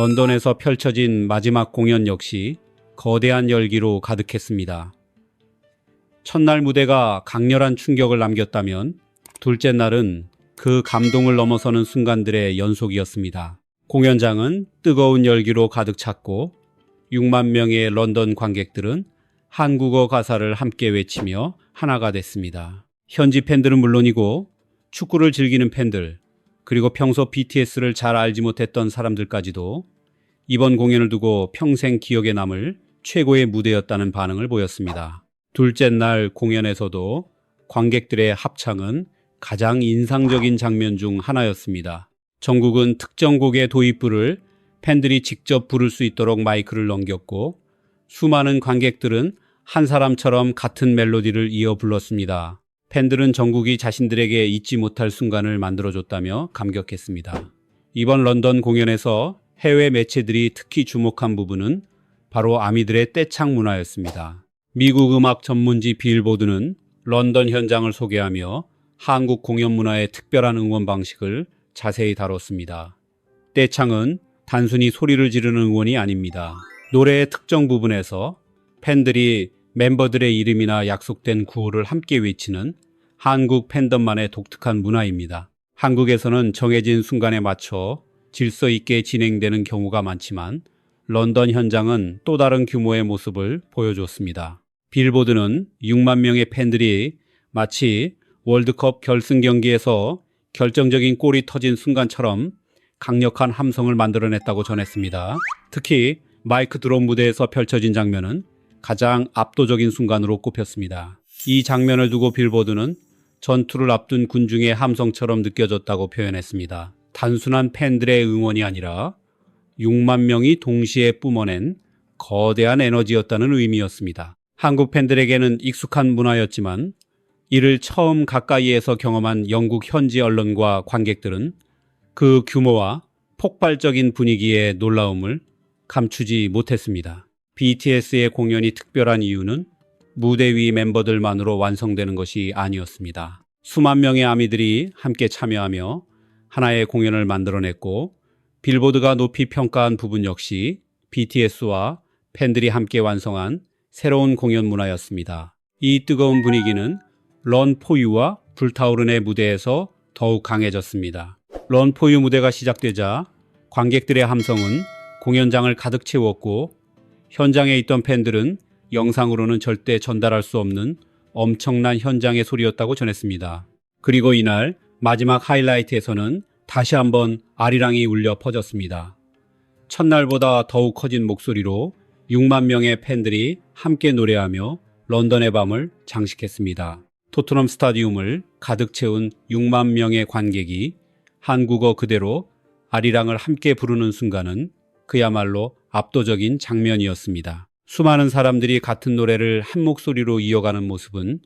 런던에서 펼쳐진 마지막 공연 역시 거대한 열기로 가득했습니다. 첫날 무대가 강렬한 충격을 남겼다면 둘째 날은 그 감동을 넘어서는 순간들의 연속이었습니다. 공연장은 뜨거운 열기로 가득 찼고 6만 명의 런던 관객들은 한국어 가사를 함께 외치며 하나가 됐습니다. 현지 팬들은 물론이고 축구를 즐기는 팬들, 그리고 평소 BTS를 잘 알지 못했던 사람들까지도 이번 공연을 두고 평생 기억에 남을 최고의 무대였다는 반응을 보였습니다. 둘째 날 공연에서도 관객들의 합창은 가장 인상적인 장면 중 하나였습니다. 정국은 특정 곡의 도입부를 팬들이 직접 부를 수 있도록 마이크를 넘겼고 수많은 관객들은 한 사람처럼 같은 멜로디를 이어 불렀습니다. 팬들은 정국이 자신들에게 잊지 못할 순간을 만들어줬다며 감격했습니다. 이번 런던 공연에서 해외 매체들이 특히 주목한 부분은 바로 아미들의 떼창 문화였습니다. 미국 음악 전문지 빌보드는 런던 현장을 소개하며 한국 공연 문화의 특별한 응원 방식을 자세히 다뤘습니다. 떼창은 단순히 소리를 지르는 응원이 아닙니다. 노래의 특정 부분에서 팬들이 멤버들의 이름이나 약속된 구호를 함께 외치는 한국 팬덤만의 독특한 문화입니다. 한국에서는 정해진 순간에 맞춰 질서 있게 진행되는 경우가 많지만 런던 현장은 또 다른 규모의 모습을 보여줬습니다. 빌보드는 6만 명의 팬들이 마치 월드컵 결승 경기에서 결정적인 골이 터진 순간처럼 강력한 함성을 만들어냈다고 전했습니다. 특히 마이크 드롭 무대에서 펼쳐진 장면은 가장 압도적인 순간으로 꼽혔습니다. 이 장면을 두고 빌보드는 전투를 앞둔 군중의 함성처럼 느껴졌다고 표현했습니다. 단순한 팬들의 응원이 아니라 6만 명이 동시에 뿜어낸 거대한 에너지였다는 의미였습니다. 한국 팬들에게는 익숙한 문화였지만 이를 처음 가까이에서 경험한 영국 현지 언론과 관객들은 그 규모와 폭발적인 분위기의 놀라움을 감추지 못했습니다. BTS의 공연이 특별한 이유는 무대 위 멤버들만으로 완성되는 것이 아니었습니다. 수만 명의 아미들이 함께 참여하며 하나의 공연을 만들어냈고 빌보드가 높이 평가한 부분 역시 BTS와 팬들이 함께 완성한 새로운 공연 문화였습니다. 이 뜨거운 분위기는 런 포유와 불타오른의 무대에서 더욱 강해졌습니다. 런 포유 무대가 시작되자 관객들의 함성은 공연장을 가득 채웠고 현장에 있던 팬들은 영상으로는 절대 전달할 수 없는 엄청난 현장의 소리였다고 전했습니다. 그리고 이날 마지막 하이라이트에서는 다시 한번 아리랑이 울려 퍼졌습니다. 첫날보다 더욱 커진 목소리로 6만 명의 팬들이 함께 노래하며 런던의 밤을 장식했습니다. 토트넘 스타디움을 가득 채운 6만 명의 관객이 한국어 그대로 아리랑을 함께 부르는 순간은 그야말로 압도적인 장면이었습니다. 수많은 사람들이 같은 노래를 한 목소리로 이어가는 모습은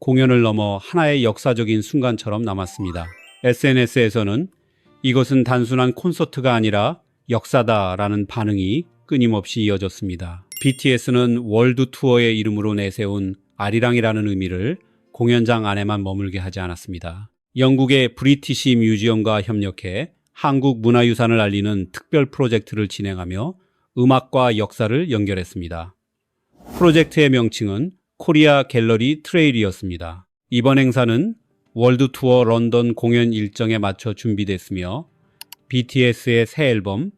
공연을 넘어 하나의 역사적인 순간처럼 남았습니다. SNS에서는 이것은 단순한 콘서트가 아니라 역사다라는 반응이 끊임없이 이어졌습니다. BTS는 월드 투어의 이름으로 내세운 아리랑이라는 의미를 공연장 안에만 머물게 하지 않았습니다. 영국의 브리티시 뮤지엄과 협력해 한국 문화유산을 알리는 특별 프로젝트를 진행하며 음악과 역사를 연결했습니다. 프로젝트의 명칭은 코리아 갤러리 트레일이었습니다. 이번 행사는 월드 투어 런던 공연 일정에 맞춰 준비됐으며 BTS의 새 앨범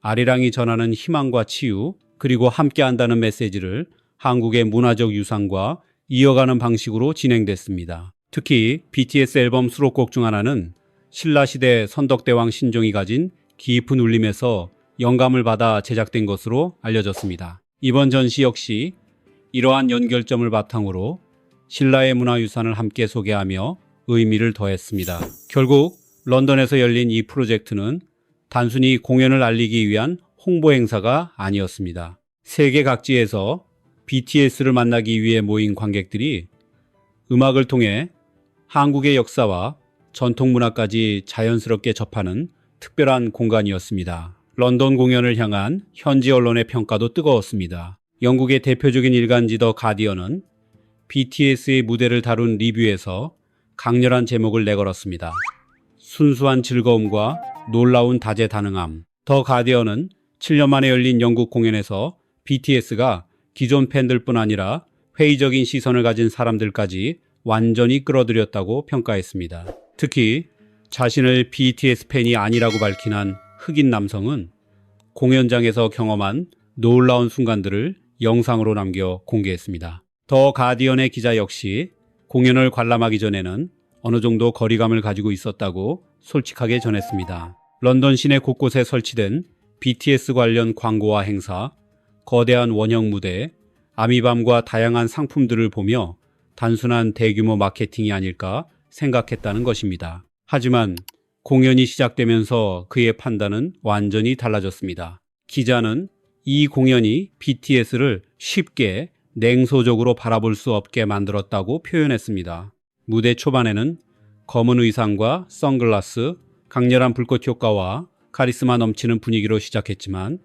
아리랑이 전하는 희망과 치유 그리고 함께한다는 메시지를 한국의 문화적 유산과 이어가는 방식으로 진행됐습니다. 특히 BTS 앨범 수록곡 중 하나는 신라시대 선덕대왕 신종이 가진 깊은 울림에서 영감을 받아 제작된 것으로 알려졌습니다. 이번 전시 역시 이러한 연결점을 바탕으로 신라의 문화유산을 함께 소개하며 의미를 더했습니다. 결국 런던에서 열린 이 프로젝트는 단순히 공연을 알리기 위한 홍보 행사가 아니었습니다. 세계 각지에서 BTS를 만나기 위해 모인 관객들이 음악을 통해 한국의 역사와 전통 문화까지 자연스럽게 접하는 특별한 공간이었습니다. 런던 공연을 향한 현지 언론의 평가도 뜨거웠습니다. 영국의 대표적인 일간지 더 가디언은 BTS의 무대를 다룬 리뷰에서 강렬한 제목을 내걸었습니다. 순수한 즐거움과 놀라운 다재다능함. 더 가디언은 7년 만에 열린 영국 공연에서 BTS가 기존 팬들뿐 아니라 회의적인 시선을 가진 사람들까지 완전히 끌어들였다고 평가했습니다. 특히 자신을 BTS 팬이 아니라고 밝힌 한 흑인 남성은 공연장에서 경험한 놀라운 순간들을 영상으로 남겨 공개했습니다. 더 가디언의 기자 역시 공연을 관람하기 전에는 어느 정도 거리감을 가지고 있었다고 솔직하게 전했습니다. 런던 시내 곳곳에 설치된 BTS 관련 광고와 행사, 거대한 원형 무대, 아미밤과 다양한 상품들을 보며 단순한 대규모 마케팅이 아닐까 생각했다는 것입니다. 하지만 공연이 시작되면서 그의 판단은 완전히 달라졌습니다. 기자는 이 공연이 BTS를 쉽게 냉소적으로 바라볼 수 없게 만들었다고 표현했습니다. 무대 초반에는 검은 의상과 선글라스, 강렬한 불꽃 효과와 카리스마 넘치는 분위기로 시작했지만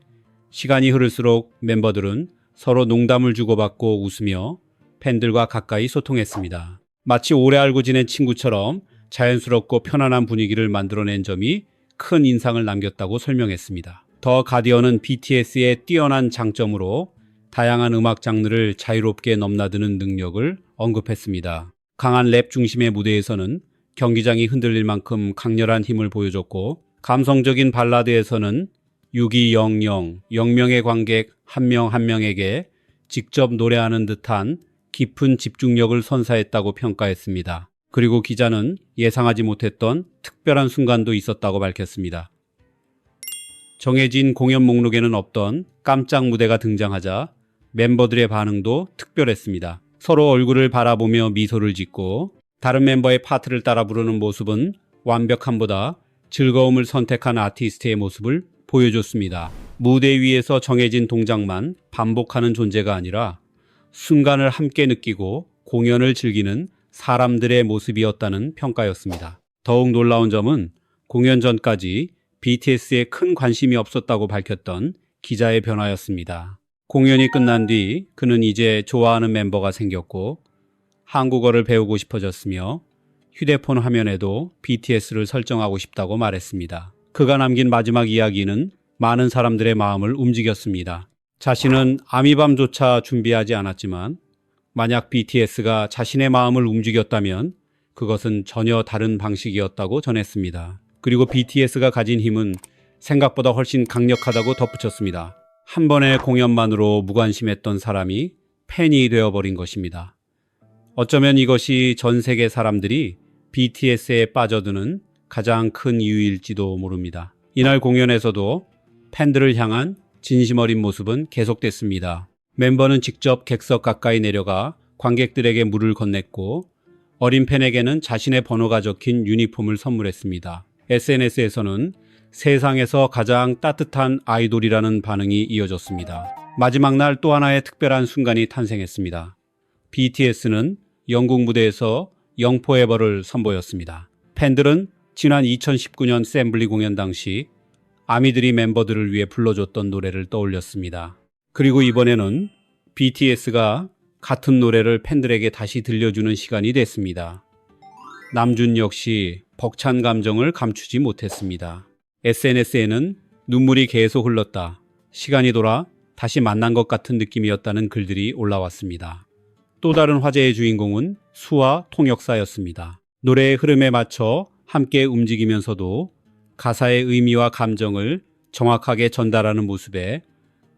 시간이 흐를수록 멤버들은 서로 농담을 주고받고 웃으며 팬들과 가까이 소통했습니다. 마치 오래 알고 지낸 친구처럼 자연스럽고 편안한 분위기를 만들어낸 점이 큰 인상을 남겼다고 설명했습니다. 더 가디언은 BTS의 뛰어난 장점으로 다양한 음악 장르를 자유롭게 넘나드는 능력을 언급했습니다. 강한 랩 중심의 무대에서는 경기장이 흔들릴 만큼 강렬한 힘을 보여줬고, 감성적인 발라드에서는 6200, 0명의 관객 한 명 한 명에게 직접 노래하는 듯한 깊은 집중력을 선사했다고 평가했습니다. 그리고 기자는 예상하지 못했던 특별한 순간도 있었다고 밝혔습니다. 정해진 공연 목록에는 없던 깜짝 무대가 등장하자 멤버들의 반응도 특별했습니다. 서로 얼굴을 바라보며 미소를 짓고 다른 멤버의 파트를 따라 부르는 모습은 완벽함보다 즐거움을 선택한 아티스트의 모습을 보여줬습니다. 무대 위에서 정해진 동작만 반복하는 존재가 아니라 순간을 함께 느끼고 공연을 즐기는 사람들의 모습이었다는 평가였습니다. 더욱 놀라운 점은 공연 전까지 BTS에 큰 관심이 없었다고 밝혔던 기자의 변화였습니다. 공연이 끝난 뒤 그는 이제 좋아하는 멤버가 생겼고 한국어를 배우고 싶어졌으며 휴대폰 화면에도 BTS를 설정하고 싶다고 말했습니다. 그가 남긴 마지막 이야기는 많은 사람들의 마음을 움직였습니다. 자신은 아미밤조차 준비하지 않았지만 만약 BTS가 자신의 마음을 움직였다면 그것은 전혀 다른 방식이었다고 전했습니다. 그리고 BTS가 가진 힘은 생각보다 훨씬 강력하다고 덧붙였습니다. 한 번의 공연만으로 무관심했던 사람이 팬이 되어버린 것입니다. 어쩌면 이것이 전 세계 사람들이 BTS에 빠져드는 가장 큰 이유일지도 모릅니다. 이날 공연에서도 팬들을 향한 진심 어린 모습은 계속됐습니다. 멤버는 직접 객석 가까이 내려가 관객들에게 물을 건넸고 어린 팬에게는 자신의 번호가 적힌 유니폼을 선물했습니다. SNS에서는 세상에서 가장 따뜻한 아이돌이라는 반응이 이어졌습니다. 마지막 날 또 하나의 특별한 순간이 탄생했습니다. BTS는 영국 무대에서 영포에버를 선보였습니다. 팬들은 지난 2019년 샘블리 공연 당시 아미들이 멤버들을 위해 불러줬던 노래를 떠올렸습니다. 그리고 이번에는 BTS가 같은 노래를 팬들에게 다시 들려주는 시간이 됐습니다. 남준 역시 벅찬 감정을 감추지 못했습니다. SNS에는 눈물이 계속 흘렀다. 시간이 돌아 다시 만난 것 같은 느낌이었다는 글들이 올라왔습니다. 또 다른 화제의 주인공은 수와 통역사였습니다. 노래의 흐름에 맞춰 함께 움직이면서도 가사의 의미와 감정을 정확하게 전달하는 모습에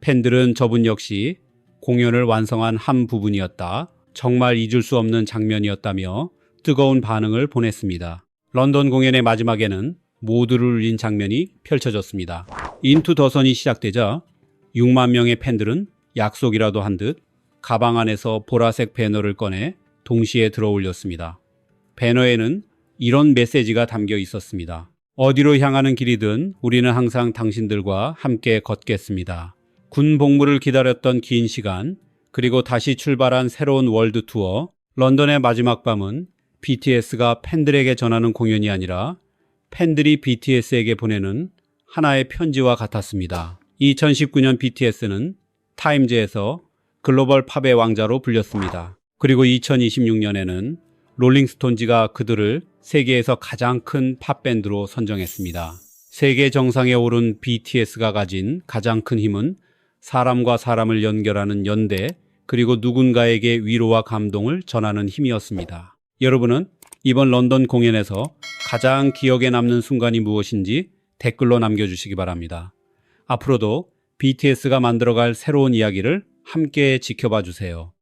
팬들은 저분 역시 공연을 완성한 한 부분이었다. 정말 잊을 수 없는 장면이었다며 뜨거운 반응을 보냈습니다. 런던 공연의 마지막에는 모두를 울린 장면이 펼쳐졌습니다. 인투 더선이 시작되자 6만 명의 팬들은 약속이라도 한 듯 가방 안에서 보라색 배너를 꺼내 동시에 들어 올렸습니다. 배너에는 이런 메시지가 담겨 있었습니다. 어디로 향하는 길이든 우리는 항상 당신들과 함께 걷겠습니다. 군 복무를 기다렸던 긴 시간, 그리고 다시 출발한 새로운 월드 투어. 런던의 마지막 밤은 BTS가 팬들에게 전하는 공연이 아니라 팬들이 BTS에게 보내는 하나의 편지와 같았습니다. 2019년 BTS는 타임즈에서 글로벌 팝의 왕자로 불렸습니다. 그리고 2026년에는 롤링스톤지가 그들을 세계에서 가장 큰 팝밴드로 선정했습니다. 세계 정상에 오른 BTS가 가진 가장 큰 힘은 사람과 사람을 연결하는 연대, 그리고 누군가에게 위로와 감동을 전하는 힘이었습니다. 여러분은 이번 런던 공연에서 가장 기억에 남는 순간이 무엇인지 댓글로 남겨주시기 바랍니다. 앞으로도 BTS가 만들어갈 새로운 이야기를 함께 지켜봐 주세요.